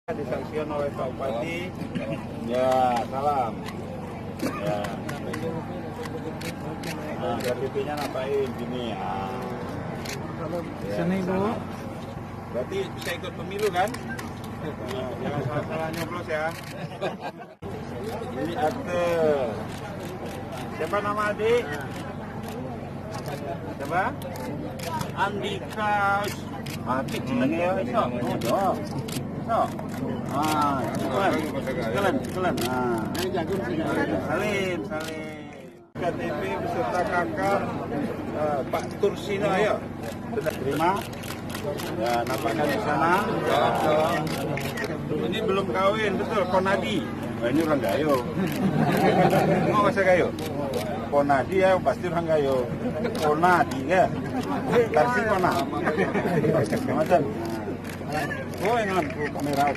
Disaksikan oleh Pak Bupati. Ya, salam. Ya. Nah, KTP-nya nampain gini. Ya, Sini Bu. berarti bisa ikut pemilu kan? Nah, jangan salah-salah nyoblos ya. Ini akte. Siapa nama adik? Siapa? Andika. Mati jenenge ya iso. Oh, iso. Ah, kelen. Nah, salim. KTP beserta kakak Pak Tursino ya. Sudah terima. Ya, nampaknya di sana. Ini belum kawin, betul. Konadi. Nah, ini orang Gayo. Mau bahasa Gayo? Konadi ya, pasti orang Gayo. Konadi ya. Tarsi Kona. Macam. Oh, yang lampu kamera.